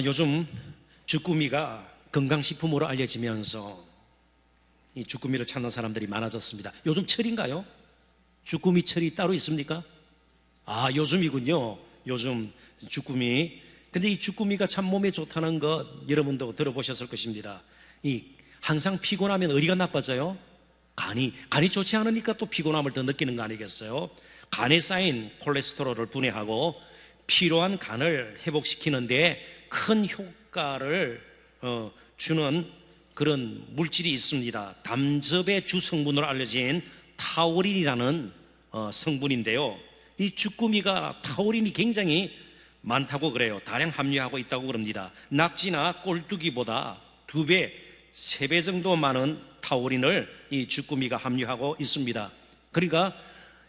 요즘 주꾸미가 건강식품으로 알려지면서 이 주꾸미를 찾는 사람들이 많아졌습니다. 요즘 철인가요? 주꾸미 철이 따로 있습니까? 요즘이군요. 요즘 주꾸미. 근데 이 주꾸미가 참 몸에 좋다는 것 여러분도 들어보셨을 것입니다. 항상 피곤하면 어디가 나빠져요? 간이 좋지 않으니까 또 피곤함을 더 느끼는 거 아니겠어요? 간에 쌓인 콜레스테롤을 분해하고 필요한 간을 회복시키는데 큰 효과를 주는 그런 물질이 있습니다. 담즙의 주성분으로 알려진 타우린이라는 성분인데요, 이 주꾸미가 타우린이 굉장히 많다고 그래요. 다량 함유하고 있다고 그럽니다. 낙지나 꼴뚜기보다 2배, 3배 정도 많은 타우린을 이 주꾸미가 함유하고 있습니다. 그러니까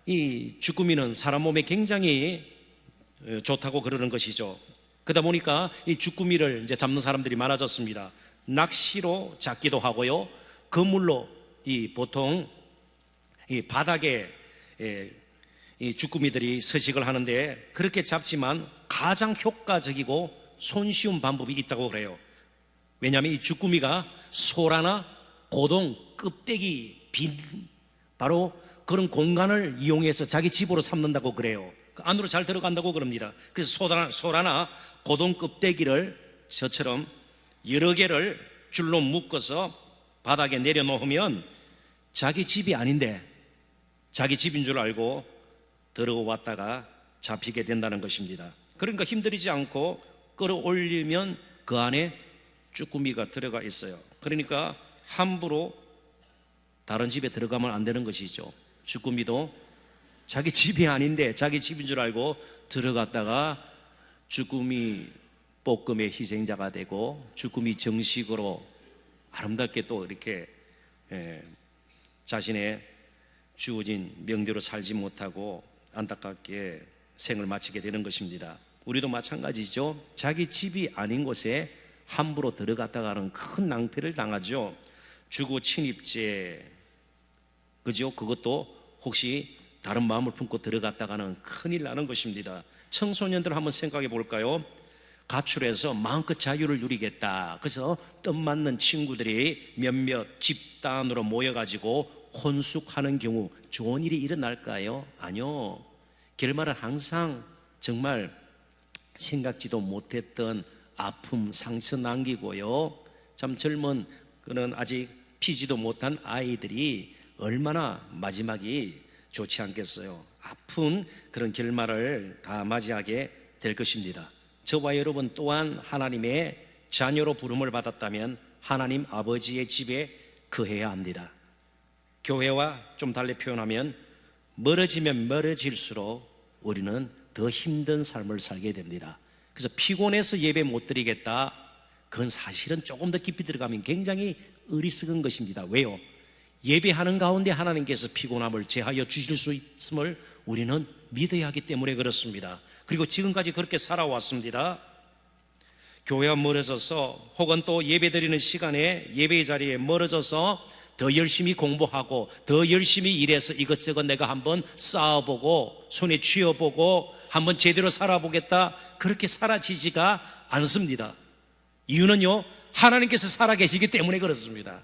이 주꾸미는 사람 몸에 굉장히 좋다고 그러는 것이죠. 그러다 보니까 이 주꾸미를 이제 잡는 사람들이 많아졌습니다. 낚시로 잡기도 하고요, 그물로 보통 이 바닥에 이 주꾸미들이 서식을 하는데, 그렇게 잡지만 가장 효과적이고 손쉬운 방법이 있다고 그래요. 왜냐하면 이 주꾸미가 소라나 고동, 껍데기 빈 바로 그런 공간을 이용해서 자기 집으로 삼는다고 그래요. 그 안으로 잘 들어간다고 그럽니다. 그래서 소라나 고동 껍데기를 저처럼 여러 개를 줄로 묶어서 바닥에 내려놓으면 자기 집이 아닌데 자기 집인 줄 알고 들어왔다가 잡히게 된다는 것입니다. 그러니까 힘들이지 않고 끌어올리면 그 안에 주꾸미가 들어가 있어요. 그러니까 함부로 다른 집에 들어가면 안 되는 것이죠. 주꾸미도 자기 집이 아닌데 자기 집인 줄 알고 들어갔다가 주꾸미 볶음의 희생자가 되고 주꾸미 정식으로 아름답게 또 이렇게 자신의 주어진 명대로 살지 못하고 안타깝게 생을 마치게 되는 것입니다. 우리도 마찬가지죠. 자기 집이 아닌 곳에 함부로 들어갔다가는 큰 낭패를 당하죠. 주거 침입죄, 그죠? 그것도 혹시 다른 마음을 품고 들어갔다가는 큰일 나는 것입니다. 청소년들 한번 생각해 볼까요? 가출해서 마음껏 자유를 누리겠다, 그래서 뜻맞는 친구들이 몇몇 집단으로 모여가지고 혼숙하는 경우 좋은 일이 일어날까요? 아니요. 결말은 항상 정말 생각지도 못했던 아픔, 상처 남기고요, 참 젊은 그런 아직 피지도 못한 아이들이 얼마나 마지막이 좋지 않겠어요. 아픈 그런 결말을 다 맞이하게 될 것입니다. 저와 여러분 또한 하나님의 자녀로 부름을 받았다면 하나님 아버지의 집에 거해야 합니다. 교회와 좀 달리 표현하면 멀어지면 멀어질수록 우리는 더 힘든 삶을 살게 됩니다. 그래서 피곤해서 예배 못 드리겠다, 그건 사실은 조금 더 깊이 들어가면 굉장히 어리석은 것입니다. 왜요? 예배하는 가운데 하나님께서 피곤함을 제하여 주실 수 있음을 우리는 믿어야 하기 때문에 그렇습니다. 그리고 지금까지 그렇게 살아왔습니다. 교회와 멀어져서 혹은 또 예배 드리는 시간에 예배의 자리에 멀어져서 더 열심히 공부하고 더 열심히 일해서 이것저것 내가 한번 쌓아보고 손에 쥐어보고 한번 제대로 살아보겠다, 그렇게 사라지지가 않습니다. 이유는요, 하나님께서 살아계시기 때문에 그렇습니다.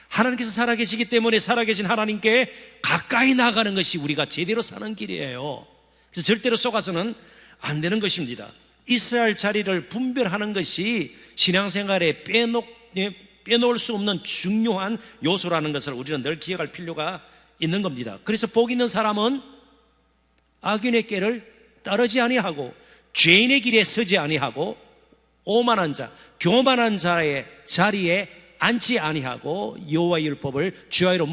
하나님께서 살아계시기 때문에 살아계신 하나님께 가까이 나가는 것이 우리가 제대로 사는 길이에요. 그래서 절대로 속아서는 안 되는 것입니다. 있어야 할 자리를 분별하는 것이 신앙생활에 빼놓을 수 없는 중요한 요소라는 것을 우리는 늘 기억할 필요가 있는 겁니다. 그래서 복 있는 사람은 악인의 꾀를 따르지 아니하고 죄인의 길에 서지 아니하고 오만한 자, 교만한 자의 자리에 앉지 아니하고 여호와의 율법을 주야로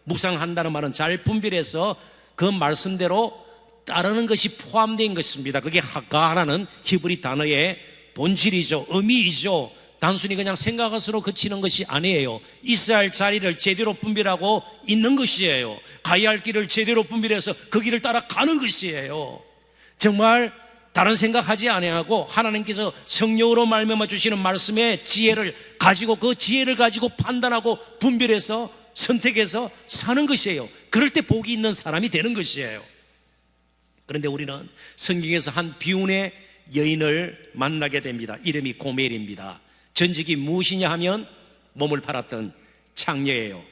묵상한다는 말은 잘 분별해서 그 말씀대로 따르는 것이 포함된 것입니다. 그게 하가라는 히브리 단어의 본질이죠. 의미이죠. 단순히 그냥 생각것으로 그치는 것이 아니에요. 있어야 할 자리를 제대로 분별하고 있는 것이에요. 가야 할 길을 제대로 분별해서 그 길을 따라가는 것이에요. 정말 다른 생각하지 아니하고 하나님께서 성령으로 말미암아 주시는 말씀의 지혜를 가지고 그 지혜를 가지고 판단하고 분별해서 선택해서 사는 것이에요. 그럴 때 복이 있는 사람이 되는 것이에요. 그런데 우리는 성경에서 한 비운의 여인을 만나게 됩니다. 이름이 고멜입니다. 전직이 무엇이냐 하면 몸을 팔았던 창녀예요.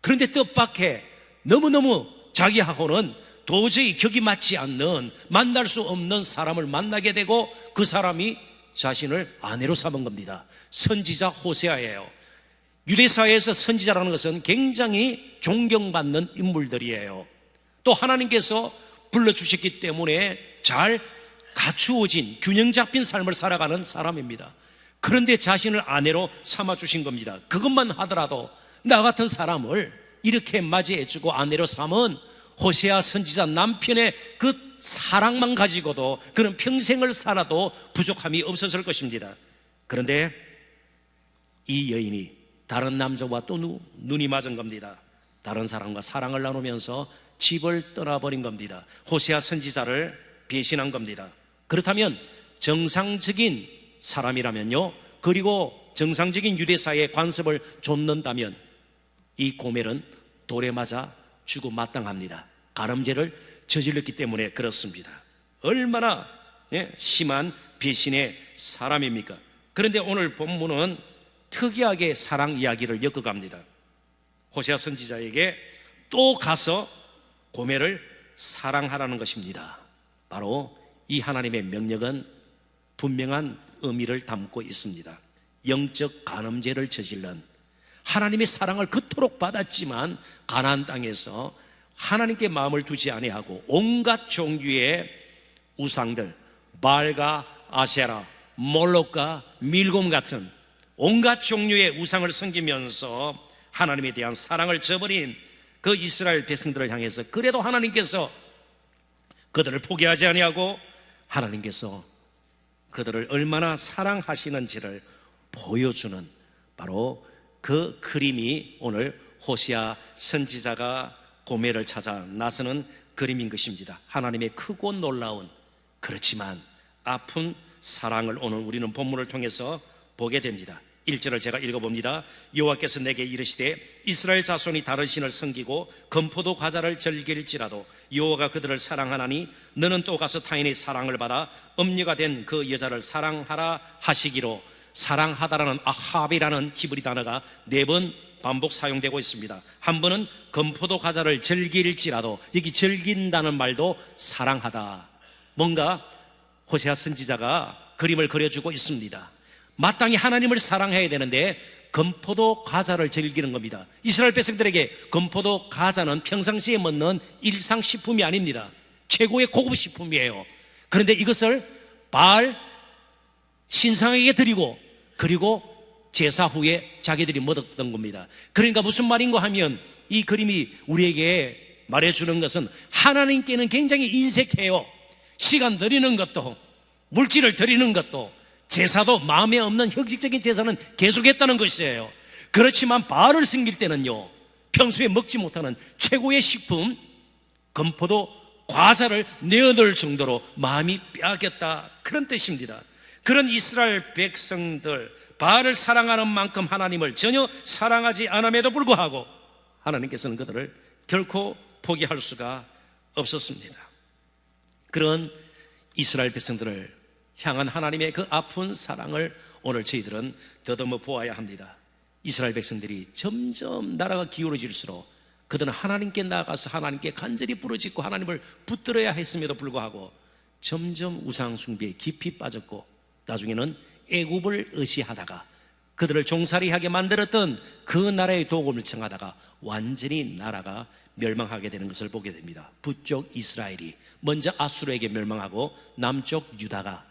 그런데 뜻밖의 너무너무 자기하고는 도저히 격이 맞지 않는, 만날 수 없는 사람을 만나게 되고 그 사람이 자신을 아내로 삼은 겁니다. 선지자 호세아예요. 유대사회에서 선지자라는 것은 굉장히 존경받는 인물들이에요. 또 하나님께서 불러주셨기 때문에 잘 갖추어진 균형 잡힌 삶을 살아가는 사람입니다. 그런데 자신을 아내로 삼아주신 겁니다. 그것만 하더라도 나 같은 사람을 이렇게 맞이해주고 아내로 삼은 호세아 선지자 남편의 그 사랑만 가지고도 그는 평생을 살아도 부족함이 없었을 것입니다. 그런데 이 여인이 다른 남자와 또 눈이 맞은 겁니다. 다른 사람과 사랑을 나누면서 집을 떠나버린 겁니다. 호세아 선지자를 배신한 겁니다. 그렇다면 정상적인 사람이라면요, 그리고 정상적인 유대사회의 관습을 좇는다면 이 고멜은 돌에 맞아 죽어 마땅합니다. 가늠죄를 저질렀기 때문에 그렇습니다. 얼마나 심한 배신의 사람입니까? 그런데 오늘 본문은 특이하게 사랑 이야기를 엮어갑니다. 호세아 선지자에게 또 가서 고멜을 사랑하라는 것입니다. 바로 이 하나님의 명령은 분명한 의미를 담고 있습니다. 영적 간음죄를 저질른, 하나님의 사랑을 그토록 받았지만 가나안 땅에서 하나님께 마음을 두지 아니하고 온갖 종류의 우상들, 바알과 아세라, 몰록과 밀곰 같은 온갖 종류의 우상을 섬기면서 하나님에 대한 사랑을 저버린 그 이스라엘 백성들을 향해서 그래도 하나님께서 그들을 포기하지 아니하고 하나님께서 그들을 얼마나 사랑하시는지를 보여주는 바로 그 그림이 오늘 호세아 선지자가 고멜을 찾아 나서는 그림인 것입니다. 하나님의 크고 놀라운, 그렇지만 아픈 사랑을 오늘 우리는 본문을 통해서 보게 됩니다. 1절을 제가 읽어봅니다. 여호와께서 내게 이르시되 이스라엘 자손이 다른 신을 섬기고 건포도 과자를 즐길지라도 여호와가 그들을 사랑하나니 너는 또 가서 타인의 사랑을 받아 음녀가 된 그 여자를 사랑하라 하시기로. 사랑하다라는 아합이라는 히브리 단어가 4번 반복 사용되고 있습니다. 한 번은 건포도 과자를 즐길지라도, 여기 즐긴다는 말도 사랑하다, 뭔가 호세아 선지자가 그림을 그려주고 있습니다. 마땅히 하나님을 사랑해야 되는데 건포도 과자를 즐기는 겁니다. 이스라엘 백성들에게 건포도 과자는 평상시에 먹는 일상식품이 아닙니다. 최고의 고급 식품이에요. 그런데 이것을 바알 신상에게 드리고 그리고 제사 후에 자기들이 먹었던 겁니다. 그러니까 무슨 말인가 하면 이 그림이 우리에게 말해주는 것은 하나님께는 굉장히 인색해요. 시간 드리는 것도, 물질을 드리는 것도, 제사도 마음에 없는 형식적인 제사는 계속했다는 것이에요. 그렇지만 바알을 섬길 때는요, 평소에 먹지 못하는 최고의 식품 건포도 과자를 내어놓을 정도로 마음이 빼앗겼다, 그런 뜻입니다. 그런 이스라엘 백성들, 바알을 사랑하는 만큼 하나님을 전혀 사랑하지 않음에도 불구하고 하나님께서는 그들을 결코 포기할 수가 없었습니다. 그런 이스라엘 백성들을 향한 하나님의 그 아픈 사랑을 오늘 저희들은 더듬어 보아야 합니다. 이스라엘 백성들이 점점 나라가 기울어질수록 그들은 하나님께 나아가서 하나님께 간절히 부르짖고 하나님을 붙들어야 했음에도 불구하고 점점 우상 숭배에 깊이 빠졌고 나중에는 애굽을 의시하다가 그들을 종살이하게 만들었던 그 나라의 도움을 청하다가 완전히 나라가 멸망하게 되는 것을 보게 됩니다. 북쪽 이스라엘이 먼저 아수르에게 멸망하고 남쪽 유다가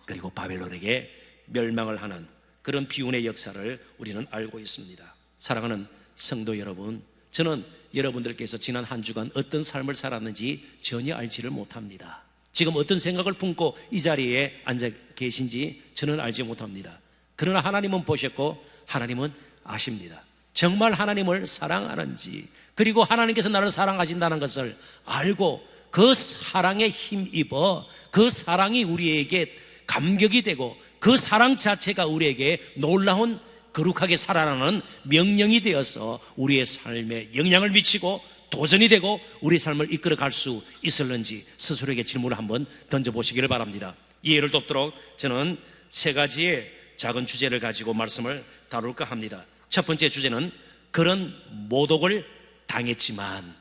그리고 바벨론에게 멸망을 하는 그런 비운의 역사를 우리는 알고 있습니다. 사랑하는 성도 여러분, 저는 여러분들께서 지난 한 주간 어떤 삶을 살았는지 전혀 알지를 못합니다. 지금 어떤 생각을 품고 이 자리에 앉아 계신지 저는 알지 못합니다. 그러나 하나님은 보셨고 하나님은 아십니다. 정말 하나님을 사랑하는지, 그리고 하나님께서 나를 사랑하신다는 것을 알고 그 사랑에 힘입어 그 사랑이 우리에게 감격이 되고 그 사랑 자체가 우리에게 놀라운 거룩하게 살아가는 명령이 되어서 우리의 삶에 영향을 미치고 도전이 되고 우리의 삶을 이끌어갈 수 있을는지 스스로에게 질문을 한번 던져보시기를 바랍니다. 이해를 돕도록 저는 세 가지의 작은 주제를 가지고 말씀을 다룰까 합니다. 첫 번째 주제는 그런 모독을 당했지만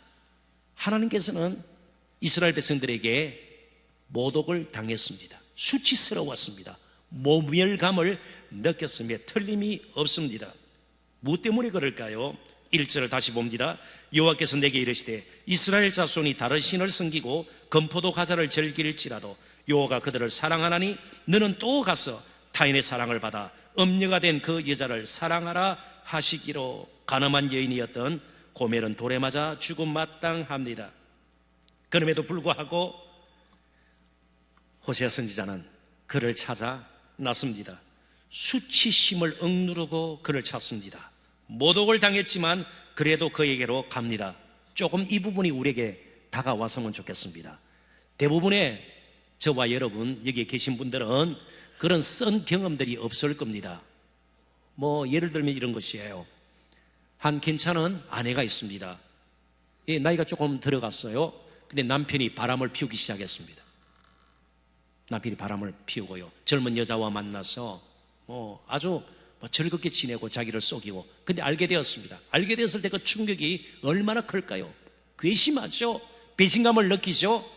하나님께서는 이스라엘 백성들에게 모독을 당했습니다. 수치스러웠습니다. 모멸감을 느꼈으며 틀림이 없습니다. 무엇 때문에 그럴까요? 1절을 다시 봅니다. 여호와께서 내게 이르시되 이스라엘 자손이 다른 신을 섬기고 건포도 과자를 즐길지라도 여호와가 그들을 사랑하나니 너는 또 가서 타인의 사랑을 받아 음녀가 된 그 여자를 사랑하라 하시기로. 가늠한 여인이었던 고멜은 돌에 맞아 죽음 마땅합니다. 그럼에도 불구하고 호세아 선지자는 그를 찾아 났습니다. 수치심을 억누르고 그를 찾습니다. 모독을 당했지만 그래도 그에게로 갑니다. 조금 이 부분이 우리에게 다가왔으면 좋겠습니다. 대부분의 저와 여러분 여기 계신 분들은 그런 쓴 경험들이 없을 겁니다. 예를 들면 이런 것이에요. 한 괜찮은 아내가 있습니다. 나이가 조금 들어갔어요. 근데 남편이 바람을 피우기 시작했습니다. 남편이 바람을 피우고요, 젊은 여자와 만나서 아주 즐겁게 지내고 자기를 속이고, 근데 알게 되었습니다. 알게 되었을 때 그 충격이 얼마나 클까요? 괘씸하죠. 배신감을 느끼죠.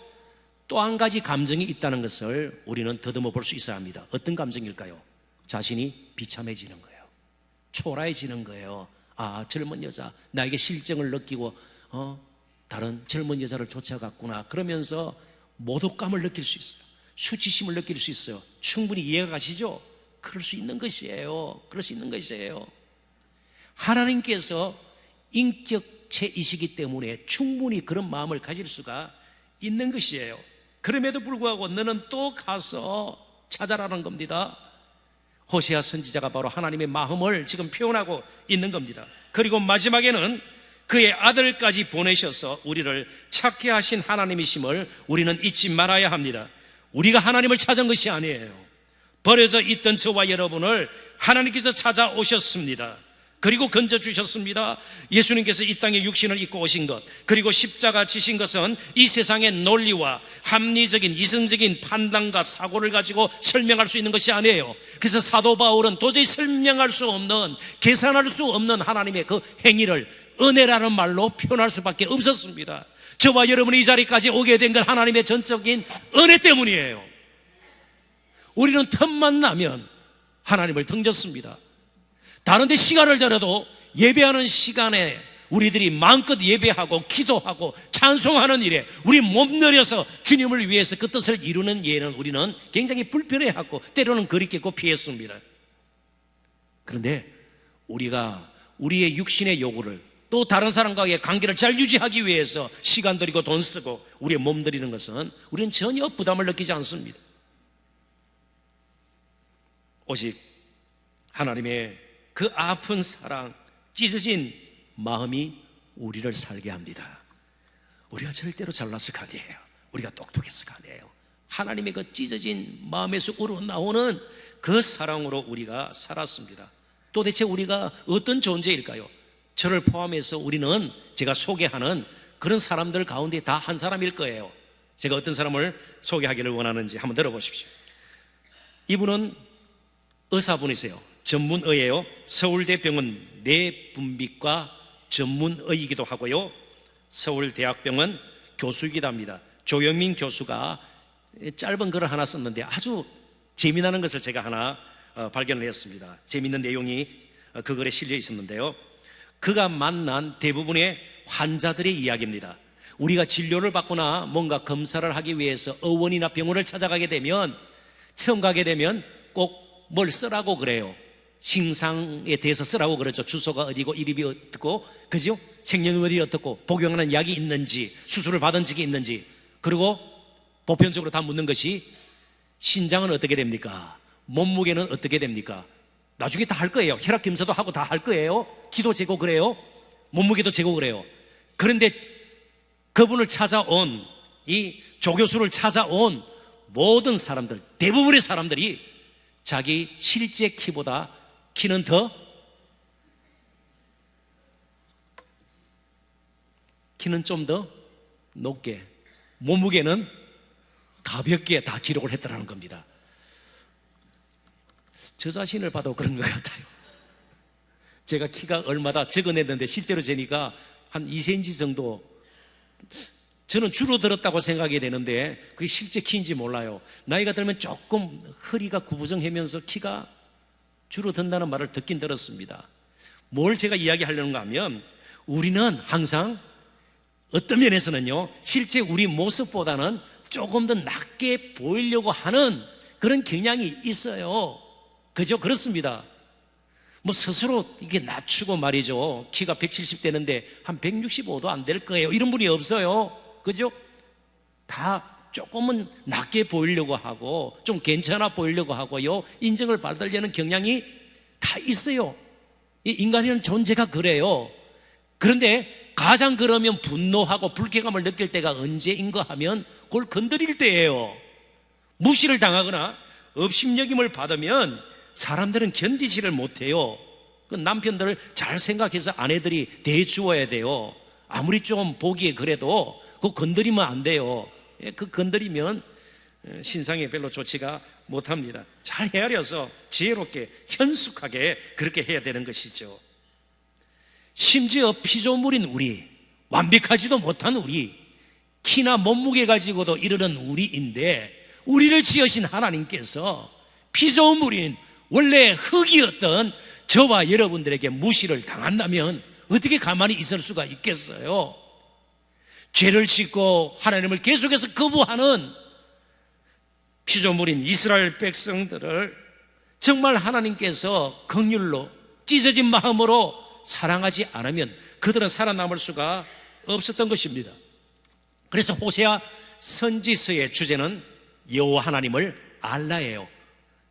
또 한 가지 감정이 있다는 것을 우리는 더듬어 볼 수 있어야 합니다. 어떤 감정일까요? 자신이 비참해지는 거예요. 초라해지는 거예요. 젊은 여자 나에게 실정을 느끼고 다른 젊은 여자를 쫓아갔구나. 그러면서 모독감을 느낄 수 있어요. 수치심을 느낄 수 있어요. 충분히 이해가 가시죠? 그럴 수 있는 것이에요. 그럴 수 있는 것이에요. 하나님께서 인격체이시기 때문에 충분히 그런 마음을 가질 수가 있는 것이에요. 그럼에도 불구하고 너는 또 가서 찾아라는 겁니다. 호세아 선지자가 바로 하나님의 마음을 지금 표현하고 있는 겁니다. 그리고 마지막에는 그의 아들까지 보내셔서 우리를 찾게 하신 하나님이심을 우리는 잊지 말아야 합니다. 우리가 하나님을 찾은 것이 아니에요. 버려져 있던 저와 여러분을 하나님께서 찾아오셨습니다. 그리고 건져주셨습니다. 예수님께서 이 땅에 육신을 입고 오신 것, 그리고 십자가 지신 것은 이 세상의 논리와 합리적인 이성적인 판단과 사고를 가지고 설명할 수 있는 것이 아니에요. 그래서 사도 바울은 도저히 설명할 수 없는, 계산할 수 없는 하나님의 그 행위를 은혜라는 말로 표현할 수밖에 없었습니다. 저와 여러분이 이 자리까지 오게 된 건 하나님의 전적인 은혜 때문이에요. 우리는 틈만 나면 하나님을 등졌습니다. 다른 데 시간을 들여도 예배하는 시간에 우리들이 마음껏 예배하고 기도하고 찬송하는 일에 우리 몸들여서 주님을 위해서 그 뜻을 이루는 예는 우리는 굉장히 불편해하고 때로는 그립겠고 피했습니다. 그런데 우리가 우리의 육신의 요구를 또 다른 사람과의 관계를 잘 유지하기 위해서 시간 들이고 돈 쓰고 우리의 몸 들이는 것은 우리는 전혀 부담을 느끼지 않습니다. 오직 하나님의 그 아픈 사랑, 찢어진 마음이 우리를 살게 합니다. 우리가 절대로 잘났을 거 아니에요. 우리가 똑똑했을 거 아니에요. 하나님의 그 찢어진 마음에서 우러나오는 그 사랑으로 우리가 살았습니다. 도대체 우리가 어떤 존재일까요? 저를 포함해서 우리는 제가 소개하는 그런 사람들 가운데 다 한 사람일 거예요. 제가 어떤 사람을 소개하기를 원하는지 한번 들어보십시오. 이분은 의사분이세요. 전문의예요. 서울대병원 내분비과 전문의이기도 하고요, 서울대학병원 교수이기도 합니다. 조영민 교수가 짧은 글을 하나 썼는데 아주 재미나는 것을 제가 하나 발견을 했습니다. 재미있는 내용이 그 글에 실려 있었는데요, 그가 만난 대부분의 환자들의 이야기입니다. 우리가 진료를 받거나 뭔가 검사를 하기 위해서 의원이나 병원을 찾아가게 되면, 처음 가게 되면 꼭 뭘 쓰라고 그래요. 신상에 대해서 쓰라고 그러죠. 주소가 어디고 이름이 어떻고, 그죠? 생년월일이 어떻고, 복용하는 약이 있는지, 수술을 받은 적이 있는지. 그리고 보편적으로 다 묻는 것이 신장은 어떻게 됩니까? 몸무게는 어떻게 됩니까? 나중에 다 할 거예요. 혈압 검사도 하고 다 할 거예요. 기도 재고 그래요. 몸무게도 재고 그래요. 그런데 그분을 찾아온, 이 조교수를 찾아온 모든 사람들, 대부분의 사람들이 자기 실제 키보다 키는 좀 더 높게, 몸무게는 가볍게 다 기록을 했다는 겁니다. 저 자신을 봐도 그런 것 같아요. 제가 키가 얼마다 적어냈는데 실제로 재니까 한 2cm 정도, 저는 줄어들었다고 생각이 되는데 그게 실제 키인지 몰라요. 나이가 들면 조금 허리가 구부정하면서 키가 줄어든다는 말을 듣긴 들었습니다. 뭘 제가 이야기하려는가 하면, 우리는 항상 어떤 면에서는요, 실제 우리 모습보다는 조금 더 낮게 보이려고 하는 그런 경향이 있어요. 그죠? 그렇습니다. 뭐 스스로 이게 낮추고 말이죠, 키가 170 되는데 한 165도 안 될 거예요, 이런 분이 없어요. 그죠? 다 조금은 낮게 보이려고 하고 좀 괜찮아 보이려고 하고요, 인정을 받으려는 경향이 다 있어요. 이 인간이라는 존재가 그래요. 그런데 가장 그러면 분노하고 불쾌감을 느낄 때가 언제인가 하면 그걸 건드릴 때예요. 무시를 당하거나 업심여김을 받으면 사람들은 견디지를 못해요. 그 남편들을 잘 생각해서 아내들이 대해주어야 돼요. 아무리 좀 보기에 그래도 그거 건드리면 안 돼요. 그 건드리면 신상에 별로 좋지가 못합니다. 잘 헤아려서 지혜롭게 현숙하게 그렇게 해야 되는 것이죠. 심지어 피조물인 우리, 완벽하지도 못한 우리, 키나 몸무게 가지고도 이르는 우리인데, 우리를 지으신 하나님께서 피조물인 원래 흙이었던 저와 여러분들에게 무시를 당한다면 어떻게 가만히 있을 수가 있겠어요? 죄를 짓고 하나님을 계속해서 거부하는 피조물인 이스라엘 백성들을 정말 하나님께서 긍휼로 찢어진 마음으로 사랑하지 않으면 그들은 살아남을 수가 없었던 것입니다. 그래서 호세아 선지서의 주제는 여호와 하나님을 알라예요.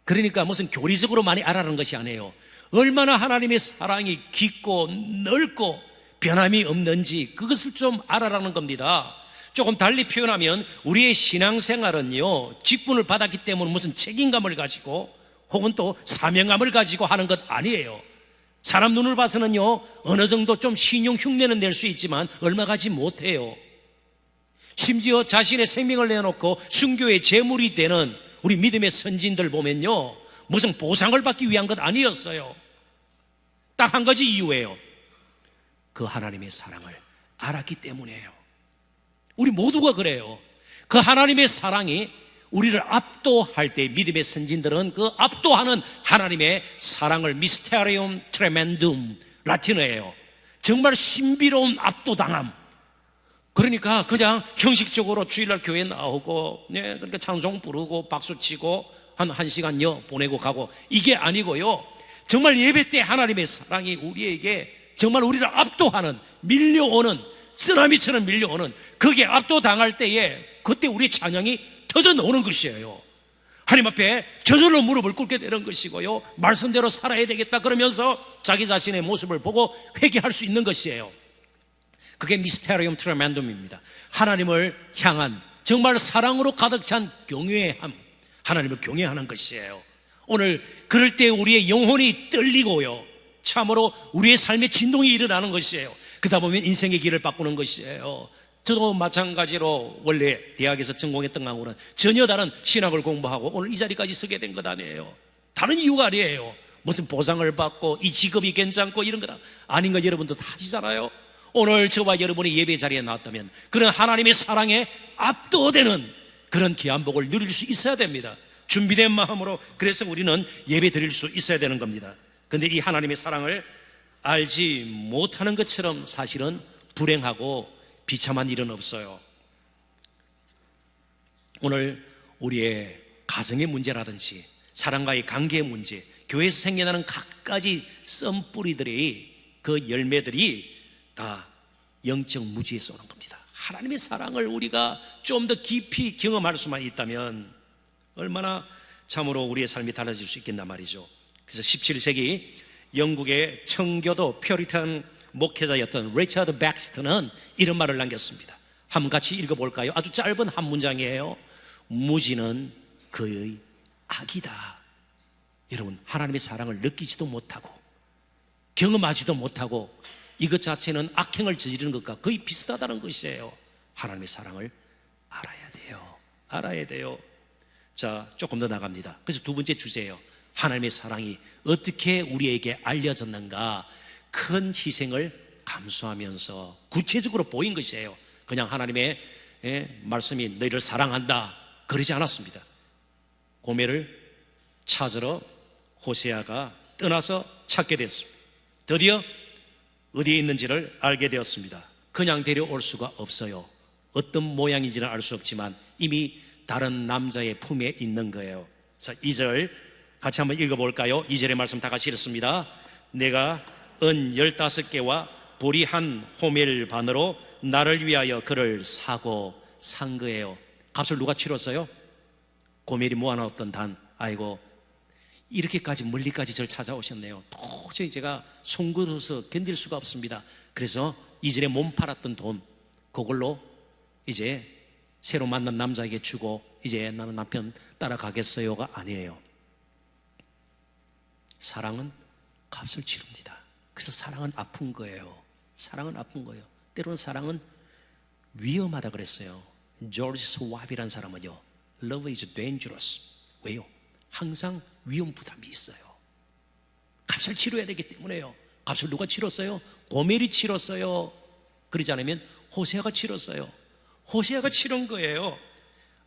그러니까 무슨 교리적으로 많이 알아라는 것이 아니에요. 얼마나 하나님의 사랑이 깊고 넓고 변함이 없는지 그것을 좀 알아라는 겁니다. 조금 달리 표현하면 우리의 신앙생활은요, 직분을 받았기 때문에 무슨 책임감을 가지고 혹은 또 사명감을 가지고 하는 것 아니에요. 사람 눈을 봐서는요, 어느 정도 좀 신용 흉내는 낼 수 있지만 얼마 가지 못해요. 심지어 자신의 생명을 내놓고 순교의 제물이 되는 우리 믿음의 선진들 보면요, 무슨 보상을 받기 위한 것 아니었어요. 딱 한 가지 이유예요. 그 하나님의 사랑을 알았기 때문이에요. 우리 모두가 그래요. 그 하나님의 사랑이 우리를 압도할 때 믿음의 선진들은 그 압도하는 하나님의 사랑을 미스테리움 트레멘둠, 라틴어예요. 정말 신비로운 압도당함. 그러니까 그냥 형식적으로 주일날 교회 나오고, 그러니까 찬송 부르고 박수치고 한 1시간여 보내고 가고, 이게 아니고요, 정말 예배 때 하나님의 사랑이 우리에게 정말 우리를 압도하는, 밀려오는, 쓰나미처럼 밀려오는, 거기에 압도당할 때에 그때 우리 찬양이 터져 나오는 것이에요. 하나님 앞에 저절로 무릎을 꿇게 되는 것이고요, 말씀대로 살아야 되겠다 그러면서 자기 자신의 모습을 보고 회개할 수 있는 것이에요. 그게 미스테리움 트레멘둠입니다. 하나님을 향한 정말 사랑으로 가득 찬 경외함, 하나님을 경외하는 것이에요. 오늘 그럴 때 우리의 영혼이 떨리고요, 참으로 우리의 삶에 진동이 일어나는 것이에요. 그러다 보면 인생의 길을 바꾸는 것이에요. 저도 마찬가지로 원래 대학에서 전공했던 거하고는 전혀 다른 신학을 공부하고 오늘 이 자리까지 서게 된 것 아니에요. 다른 이유가 아니에요. 무슨 보상을 받고 이 직업이 괜찮고 이런 거 아닌 거 여러분도 다 아시잖아요. 오늘 저와 여러분이 예배 자리에 나왔다면 그런 하나님의 사랑에 압도되는 그런 귀한 복을 누릴 수 있어야 됩니다. 준비된 마음으로 그래서 우리는 예배 드릴 수 있어야 되는 겁니다. 그런데 이 하나님의 사랑을 알지 못하는 것처럼 사실은 불행하고 비참한 일은 없어요. 오늘 우리의 가정의 문제라든지 사람과의 관계의 문제, 교회에서 생겨나는 각가지 썬뿌리들이, 그 열매들이 다 영적 무지에서 오는 겁니다. 하나님의 사랑을 우리가 좀 더 깊이 경험할 수만 있다면 얼마나 참으로 우리의 삶이 달라질 수 있겠나 말이죠. 그래서 17세기 영국의 청교도 퓨리탄 목회자였던 리처드 백스터는 이런 말을 남겼습니다. 한번 같이 읽어볼까요? 아주 짧은 한 문장이에요. 무지는 그의 악이다. 여러분, 하나님의 사랑을 느끼지도 못하고 경험하지도 못하고 이것 자체는 악행을 저지르는 것과 거의 비슷하다는 것이에요. 하나님의 사랑을 알아야 돼요. 알아야 돼요. 자, 조금 더 나갑니다. 그래서 두 번째 주제예요. 하나님의 사랑이 어떻게 우리에게 알려졌는가, 큰 희생을 감수하면서 구체적으로 보인 것이에요. 그냥 하나님의 말씀이 너희를 사랑한다 그러지 않았습니다. 고멜을 찾으러 호세아가 떠나서 찾게 됐습니다. 드디어 어디에 있는지를 알게 되었습니다. 그냥 데려올 수가 없어요. 어떤 모양인지는 알 수 없지만 이미 다른 남자의 품에 있는 거예요. 자, 2절 같이 한번 읽어볼까요? 2절의 말씀 다 같이 읽습니다. 내가 은 15개와 보리 한 호멜 반으로 나를 위하여 그를 사고 산 거예요. 값을 누가 치렀어요? 고멜이 모아놨던 단. 아이고, 이렇게까지 멀리까지 저를 찾아오셨네요. 도저히 제가 송구로서 견딜 수가 없습니다. 그래서 이전에 몸 팔았던 돈, 그걸로 이제 새로 만난 남자에게 주고 이제 나는 남편 따라가겠어요가 아니에요. 사랑은 값을 치릅니다. 그래서 사랑은 아픈 거예요. 사랑은 아픈 거예요. 때로는 사랑은 위험하다 그랬어요. 조지 스왑이라는 사람은요, Love is dangerous. 왜요? 항상 위험 부담이 있어요. 값을 치러야 되기 때문에요. 값을 누가 치렀어요? 고멜이 치렀어요. 그러지 않으면 호세아가 치렀어요. 호세아가 치른 거예요.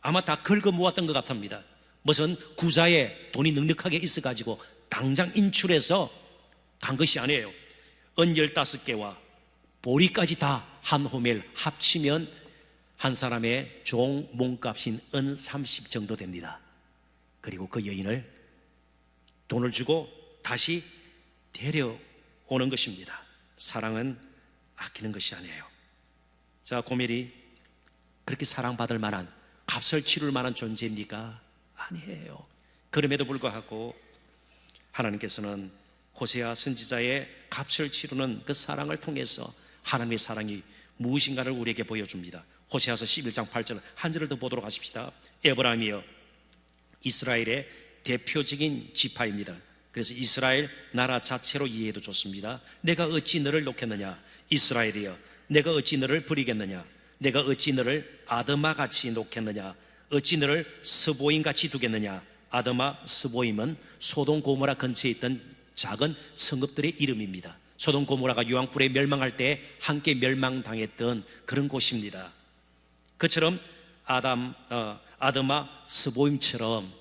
아마 다 긁어 모았던 것 같습니다. 무슨 구자에 돈이 넉넉하게 있어가지고 당장 인출해서 간 것이 아니에요. 은 15개와 보리까지 다 한 호멜 합치면 한 사람의 종 몸값인 은 30 정도 됩니다. 그리고 그 여인을 돈을 주고 다시 데려오는 것입니다. 사랑은 아끼는 것이 아니에요. 자, 고멜이 그렇게 사랑받을 만한, 값을 치를 만한 존재입니까? 아니에요. 그럼에도 불구하고 하나님께서는 호세아 선지자의 값을 치르는 그 사랑을 통해서 하나님의 사랑이 무엇인가를 우리에게 보여줍니다. 호세아서 11장 8절 한 절을 더 보도록 하십시다. 에브라임이여, 이스라엘의 대표적인 지파입니다. 그래서 이스라엘 나라 자체로 이해해도 좋습니다. 내가 어찌 너를 놓겠느냐? 이스라엘이여, 내가 어찌 너를 버리겠느냐? 내가 어찌 너를 아드마같이 놓겠느냐? 어찌 너를 스보임같이 두겠느냐? 아드마, 스보임은 소돔 고모라 근처에 있던 작은 성읍들의 이름입니다. 소돔 고모라가 유황불에 멸망할 때 함께 멸망당했던 그런 곳입니다. 그처럼 아드마, 스보임처럼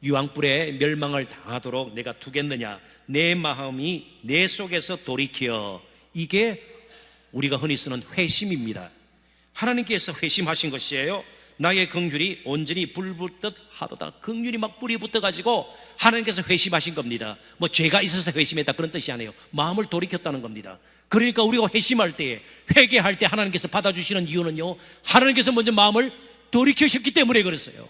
유황불에 멸망을 당하도록 내가 두겠느냐? 내 마음이 내 속에서 돌이켜. 이게 우리가 흔히 쓰는 회심입니다. 하나님께서 회심하신 것이에요. 나의 긍휼이 온전히 불붙듯 하도다. 긍휼이 막 뿌리 붙어가지고 하나님께서 회심하신 겁니다. 뭐 죄가 있어서 회심했다 그런 뜻이 아니에요. 마음을 돌이켰다는 겁니다. 그러니까 우리가 회심할 때, 회개할 때 하나님께서 받아주시는 이유는요, 하나님께서 먼저 마음을 돌이키셨기 때문에 그랬어요.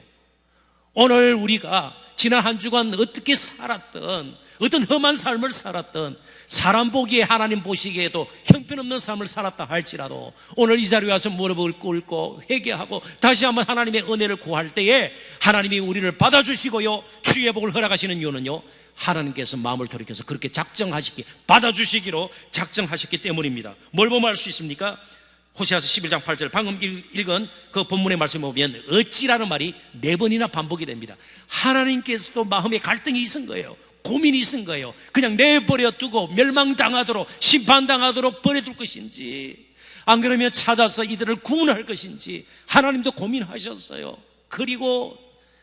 오늘 우리가 지난 한 주간 어떻게 살았던, 어떤 험한 삶을 살았던, 사람 보기에 하나님 보시기에도 형편없는 삶을 살았다 할지라도 오늘 이 자리에 와서 무릎을 꿇고 회개하고 다시 한번 하나님의 은혜를 구할 때에 하나님이 우리를 받아주시고요, 주의 복을 허락하시는 이유는요, 하나님께서 마음을 돌이켜서 그렇게 받아주시기로 작정하셨기 때문입니다. 뭘 보면 알 수 있습니까? 호세아서 11장 8절 방금 읽은 그 본문의 말씀을 보면 어찌라는 말이 4번이나 반복이 됩니다. 하나님께서도 마음에 갈등이 있은 거예요. 고민이 있은 거예요. 그냥 내버려 두고 멸망당하도록, 심판당하도록 버려둘 것인지, 안 그러면 찾아서 이들을 구원할 것인지 하나님도 고민하셨어요. 그리고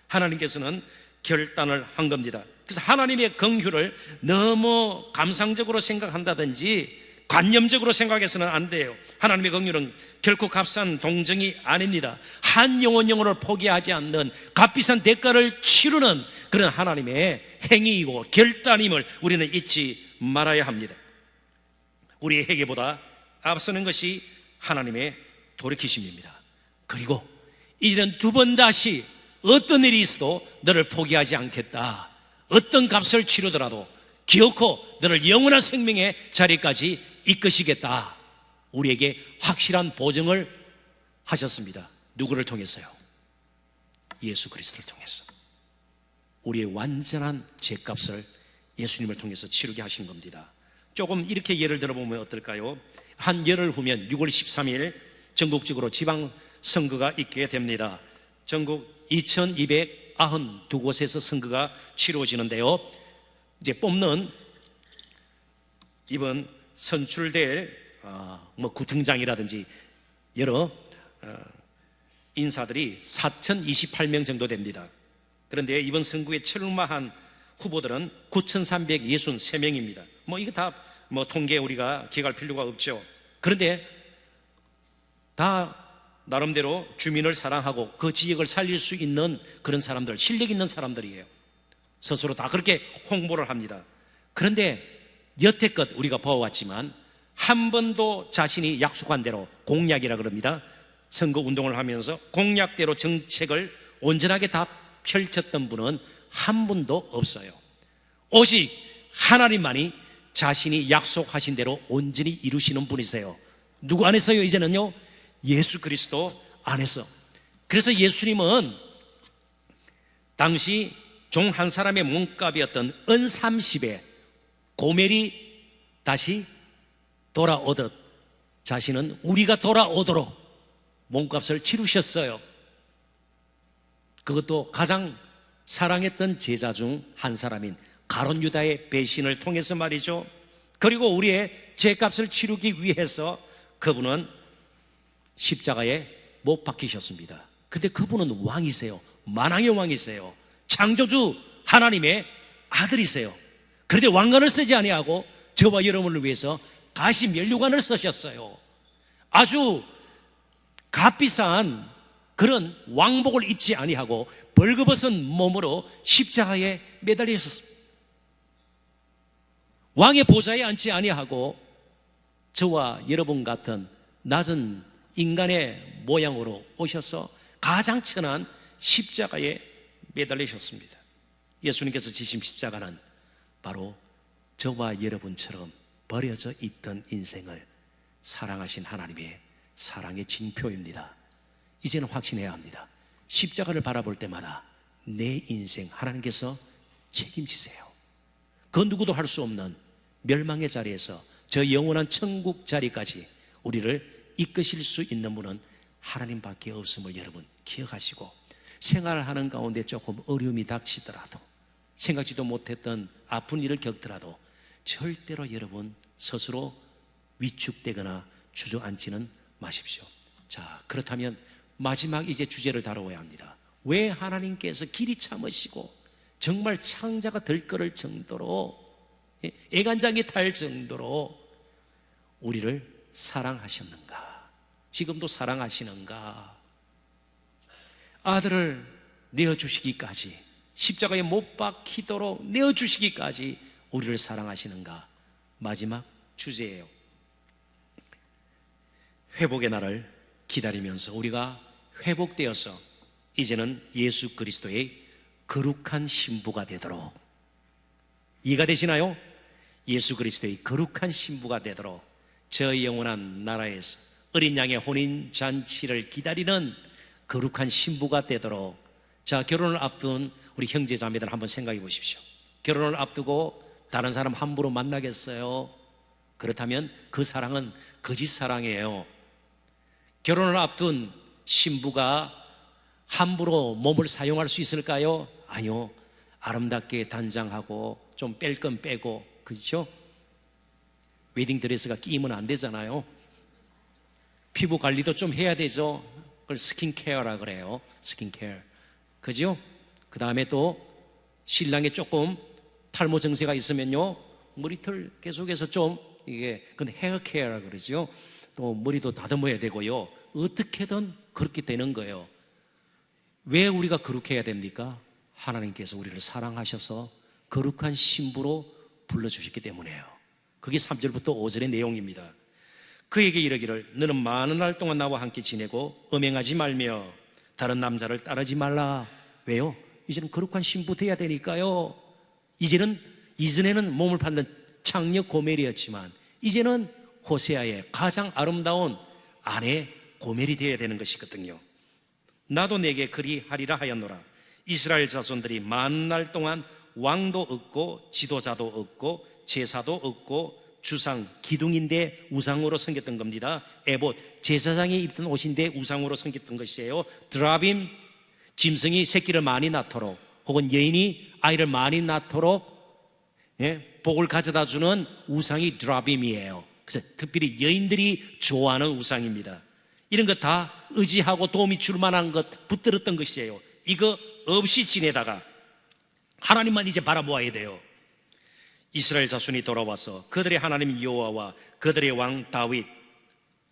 하나님께서는 결단을 한 겁니다. 그래서 하나님의 긍휼을 너무 감상적으로 생각한다든지 관념적으로 생각해서는 안 돼요. 하나님의 긍휼은 결코 값싼 동정이 아닙니다. 한 영혼을 포기하지 않는 값비싼 대가를 치르는 그런 하나님의 행위이고 결단임을 우리는 잊지 말아야 합니다. 우리의 회개보다 앞서는 것이 하나님의 돌이키심입니다. 그리고 이제는 2번 다시 어떤 일이 있어도 너를 포기하지 않겠다. 어떤 값을 치르더라도 기어코 너를 영원한 생명의 자리까지 이끄시겠다. 우리에게 확실한 보증을 하셨습니다. 누구를 통해서요? 예수 그리스도를 통해서. 우리의 완전한 죄값을 예수님을 통해서 치르게 하신 겁니다. 조금 이렇게 예를 들어보면 어떨까요? 한 열흘 후면 6월 13일 전국적으로 지방선거가 있게 됩니다. 전국 2292곳에서 선거가 치러지는데요, 이제 뽑는 이번 선출될 구청장이라든지 여러 인사들이 4,028명 정도 됩니다. 그런데 이번 선거에 출마한 후보들은 9,363명입니다. 이거 다 통계 우리가 기억할 필요가 없죠. 그런데 다 나름대로 주민을 사랑하고 그 지역을 살릴 수 있는 그런 사람들, 실력 있는 사람들이에요. 스스로 다 그렇게 홍보를 합니다. 그런데 여태껏 우리가 봐왔지만 한 번도 자신이 약속한 대로, 공약이라 그럽니다, 선거 운동을 하면서 공약대로 정책을 온전하게 다 펼쳤던 분은 한 분도 없어요. 오직 하나님만이 자신이 약속하신 대로 온전히 이루시는 분이세요. 누구 안에서요? 이제는요, 예수 그리스도 안에서. 그래서 예수님은 당시 종 한 사람의 몸값이었던 은 30에 고멜이 다시 돌아오듯 자신은 우리가 돌아오도록 몸값을 치르셨어요. 그것도 가장 사랑했던 제자 중 한 사람인 가룟 유다의 배신을 통해서 말이죠. 그리고 우리의 죄값을 치르기 위해서 그분은 십자가에 못 박히셨습니다. 근데 그분은 왕이세요. 만왕의 왕이세요. 창조주 하나님의 아들이세요. 그런데 왕관을 쓰지 아니하고 저와 여러분을 위해서 가시 면류관을 쓰셨어요. 아주 값비싼 그런 왕복을 입지 아니하고 벌거벗은 몸으로 십자가에 매달리셨습니다. 왕의 보좌에 앉지 아니하고 저와 여러분 같은 낮은 인간의 모양으로 오셔서 가장 천한 십자가에 매달리셨습니다. 예수님께서 지신 십자가는 바로 저와 여러분처럼 버려져 있던 인생을 사랑하신 하나님의 사랑의 징표입니다. 이제는 확신해야 합니다. 십자가를 바라볼 때마다 내 인생 하나님께서 책임지세요. 그 누구도 할 수 없는 멸망의 자리에서 저 영원한 천국 자리까지 우리를 이끄실 수 있는 분은 하나님밖에 없음을 여러분 기억하시고, 생활하는 가운데 조금 어려움이 닥치더라도, 생각지도 못했던 아픈 일을 겪더라도 절대로 여러분 스스로 위축되거나 주저앉지는 마십시오. 자, 그렇다면 마지막 이제 주제를 다뤄야 합니다. 왜 하나님께서 길이 참으시고 정말 창자가 들끓을 정도로, 애간장이 탈 정도로 우리를 사랑하셨는가? 지금도 사랑하시는가? 아들을 내어주시기까지, 십자가에 못 박히도록 내어주시기까지 우리를 사랑하시는가? 마지막 주제예요. 회복의 날을 기다리면서 우리가 회복되어서 이제는 예수 그리스도의 거룩한 신부가 되도록, 이해가 되시나요? 예수 그리스도의 거룩한 신부가 되도록 저 영원한 나라에서 어린 양의 혼인 잔치를 기다리는 거룩한 신부가 되도록. 자, 결혼을 앞둔 우리 형제 자매들 한번 생각해 보십시오. 결혼을 앞두고 다른 사람 함부로 만나겠어요? 그렇다면 그 사랑은 거짓 사랑이에요. 결혼을 앞둔 신부가 함부로 몸을 사용할 수 있을까요? 아니요. 아름답게 단장하고 좀 뺄 건 빼고, 그렇죠? 웨딩드레스가 끼면 안 되잖아요. 피부 관리도 좀 해야 되죠. 그걸 스킨케어라 그래요. 스킨케어. 그죠? 그 다음에 또 신랑이 조금 탈모 증세가 있으면요, 머리털 계속해서 좀, 이게 근데 헤어케어라 그러죠. 또 머리도 다듬어야 되고요. 어떻게든 그렇게 되는 거예요. 왜 우리가 그렇게 해야 됩니까? 하나님께서 우리를 사랑하셔서 거룩한 신부로 불러주셨기 때문에요. 그게 3절부터 5절의 내용입니다. 그에게 이르기를 너는 많은 날 동안 나와 함께 지내고 음행하지 말며 다른 남자를 따르지 말라. 왜요? 이제는 거룩한 신부 돼야 되니까요. 이전에는 몸을 받는 창녀 고멜이었지만 이제는 호세아의 가장 아름다운 아내 고멜이 되어야 되는 것이거든요. 나도 내게 그리하리라 하였노라. 이스라엘 자손들이 많은 날 동안 왕도 없고 지도자도 없고 제사도 없고 주상 기둥인데 우상으로 섬겼던 겁니다. 에봇 제사장이 입던 옷인데 우상으로 섬겼던 것이에요. 드라빔 짐승이 새끼를 많이 낳도록, 혹은 여인이 아이를 많이 낳도록 복을 가져다 주는 우상이 드라빔이에요. 그래서 특별히 여인들이 좋아하는 우상입니다. 이런 것 다 의지하고 도움이 줄 만한 것 붙들었던 것이에요. 이거 없이 지내다가 하나님만 이제 바라보아야 돼요. 이스라엘 자손이 돌아와서 그들의 하나님 여호와와 그들의 왕 다윗,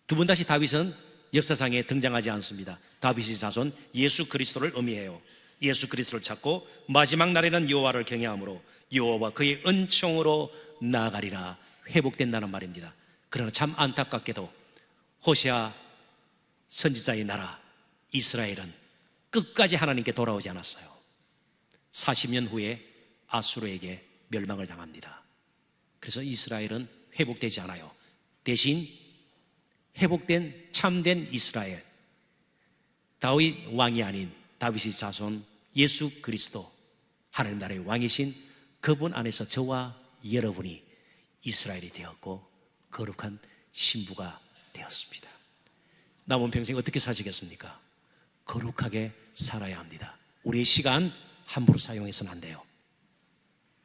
두 번 다시 다윗은 역사상에 등장하지 않습니다. 다윗의 자손 예수 그리스도를 의미해요. 예수 그리스도를 찾고 마지막 날에는 여호와를 경외함으로 여호와와 그의 은총으로 나아가리라 회복된다는 말입니다. 그러나 참 안타깝게도 호세아 선지자의 나라 이스라엘은 끝까지 하나님께 돌아오지 않았어요. 40년 후에 아수르에게 멸망을 당합니다. 그래서 이스라엘은 회복되지 않아요. 대신 회복된 참된 이스라엘, 다윗 왕이 아닌 다윗의 자손 예수 그리스도, 하나님 나라의 왕이신 그분 안에서 저와 여러분이 이스라엘이 되었고 거룩한 신부가 되었습니다. 남은 평생 어떻게 사시겠습니까? 거룩하게 살아야 합니다. 우리의 시간 함부로 사용해서는 안 돼요.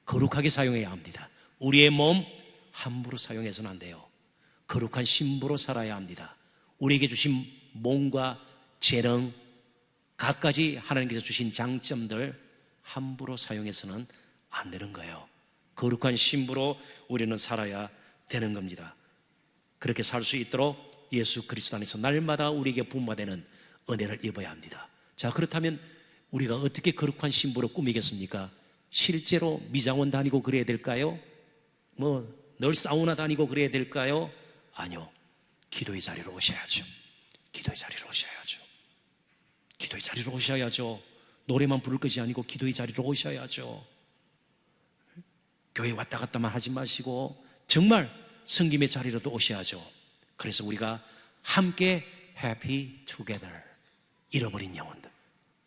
거룩하게 사용해야 합니다. 우리의 몸 함부로 사용해서는 안 돼요. 거룩한 신부로 살아야 합니다. 우리에게 주신 몸과 재능, 갖가지 하나님께서 주신 장점들 함부로 사용해서는 안 되는 거예요. 거룩한 신부로 우리는 살아야 되는 겁니다. 그렇게 살 수 있도록 예수 그리스도 안에서 날마다 우리에게 부음받는 은혜를 입어야 합니다. 자, 그렇다면 우리가 어떻게 거룩한 신부로 꾸미겠습니까? 실제로 미장원 다니고 그래야 될까요? 늘 사우나 다니고 그래야 될까요? 아니요. 기도의 자리로 오셔야죠. 기도의 자리로 오셔야죠. 기도의 자리로 오셔야죠. 노래만 부를 것이 아니고 기도의 자리로 오셔야죠. 교회 왔다 갔다만 하지 마시고 정말 성김의 자리로도 오셔야죠. 그래서 우리가 함께 happy together, 잃어버린 영혼들,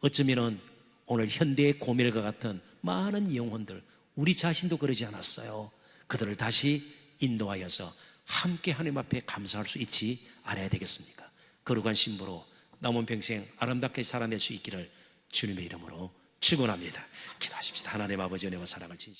어쩌면은 오늘 현대의 고멜과 같은 많은 영혼들, 우리 자신도 그러지 않았어요. 그들을 다시 인도하여서 함께 하나님 앞에 감사할 수 있지 않아야 되겠습니까? 거룩한 신부로 남은 평생 아름답게 살아낼 수 있기를 주님의 이름으로 축원합니다. 기도하십시다. 하나님 아버지 은혜와 사랑을 진심